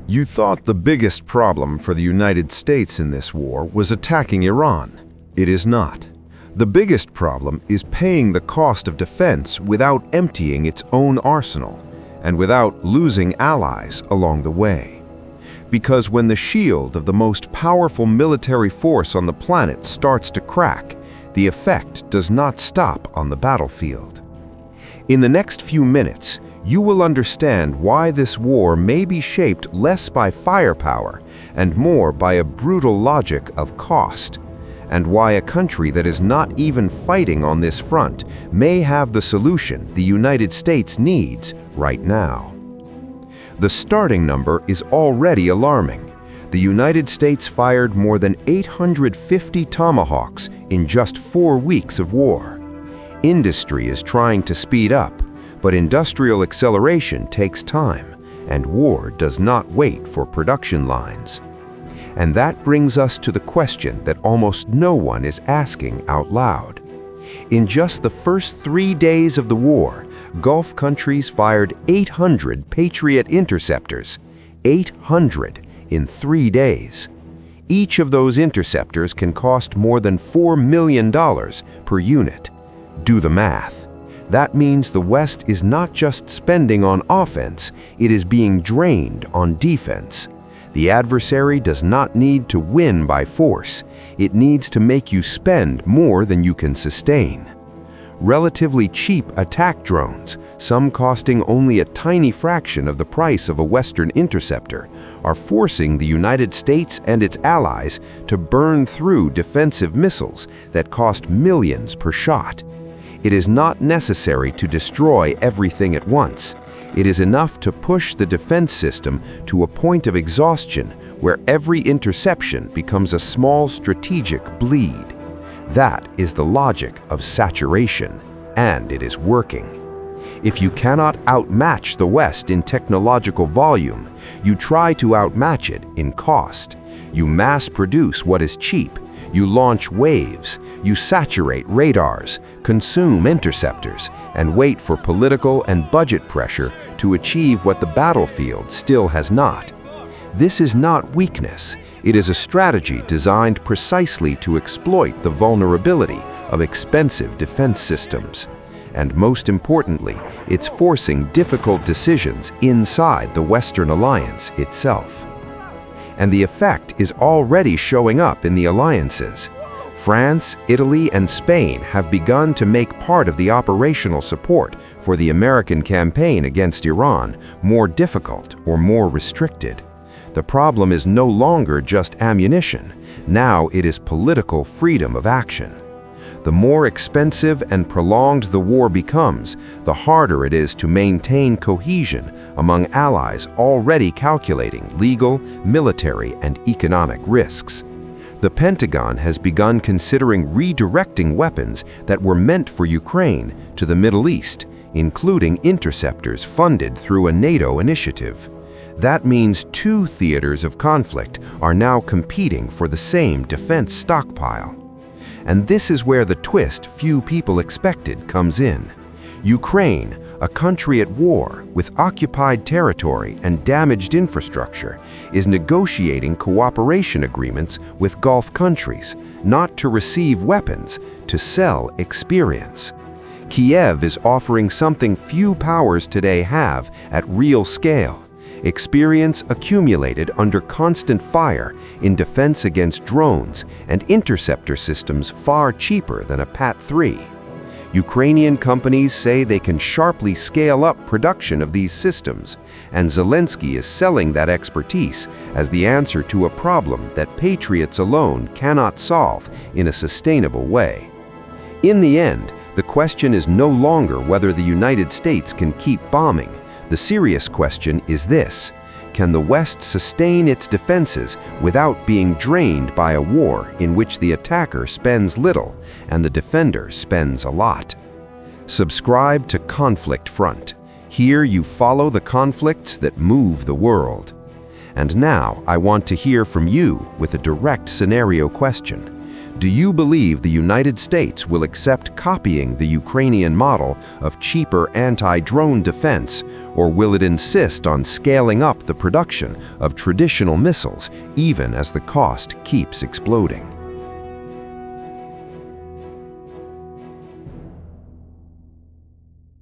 You thought the biggest problem for the United States in this war was attacking Iran. It is not. The biggest problem is paying the cost of defense without emptying its own arsenal and without losing allies along the way. Because when the shield of the most powerful military force on the planet starts to crack, the effect does not stop on the battlefield. In the next few minutes, you will understand why this war may be shaped less by firepower and more by a brutal logic of cost, and why a country that is not even fighting on this front may have the solution the United States needs right now. The starting number is already alarming. The United States fired more than 850 Tomahawks in just 4 weeks of war. Industry is trying to speed up, but industrial acceleration takes time, and war does not wait for production lines. And that brings us to the question that almost no one is asking out loud. In just the first 3 days of the war, Gulf countries fired 800 Patriot interceptors. 800 in 3 days. Each of those interceptors can cost more than $4 million per unit. Do the math. That means the West is not just spending on offense, it is being drained on defense. The adversary does not need to win by force. It needs to make you spend more than you can sustain. Relatively cheap attack drones, some costing only a tiny fraction of the price of a Western interceptor, are forcing the United States and its allies to burn through defensive missiles that cost millions per shot. It is not necessary to destroy everything at once. It is enough to push the defense system to a point of exhaustion where every interception becomes a small strategic bleed. That is the logic of saturation, and it is working. If you cannot outmatch the West in technological volume, you try to outmatch it in cost. You mass produce what is cheap. You launch waves, you saturate radars, consume interceptors, and wait for political and budget pressure to achieve what the battlefield still has not. This is not weakness. It is a strategy designed precisely to exploit the vulnerability of expensive defense systems. And most importantly, it's forcing difficult decisions inside the Western alliance itself. And the effect is already showing up in the alliances. France, Italy, and Spain have begun to make part of the operational support for the American campaign against Iran more difficult or more restricted. The problem is no longer just ammunition. Now it is political freedom of action. The more expensive and prolonged the war becomes, the harder it is to maintain cohesion among allies already calculating legal, military, and economic risks. The Pentagon has begun considering redirecting weapons that were meant for Ukraine to the Middle East, including interceptors funded through a NATO initiative. That means 2 theaters of conflict are now competing for the same defense stockpile. And this is where the twist few people expected comes in. Ukraine, a country at war with occupied territory and damaged infrastructure, is negotiating cooperation agreements with Gulf countries, not to receive weapons, to sell experience. Kiev is offering something few powers today have at real scale. Experience accumulated under constant fire in defense against drones and interceptor systems far cheaper than a PAT-3. Ukrainian companies say they can sharply scale up production of these systems, and Zelensky is selling that expertise as the answer to a problem that Patriots alone cannot solve in a sustainable way. In the end, the question is no longer whether the United States can keep bombing. The serious question is this: can the West sustain its defenses without being drained by a war in which the attacker spends little and the defender spends a lot? Subscribe to Conflict Front. Here you follow the conflicts that move the world. And now I want to hear from you with a direct scenario question. Do you believe the United States will accept copying the Ukrainian model of cheaper anti-drone defense, or will it insist on scaling up the production of traditional missiles even as the cost keeps exploding?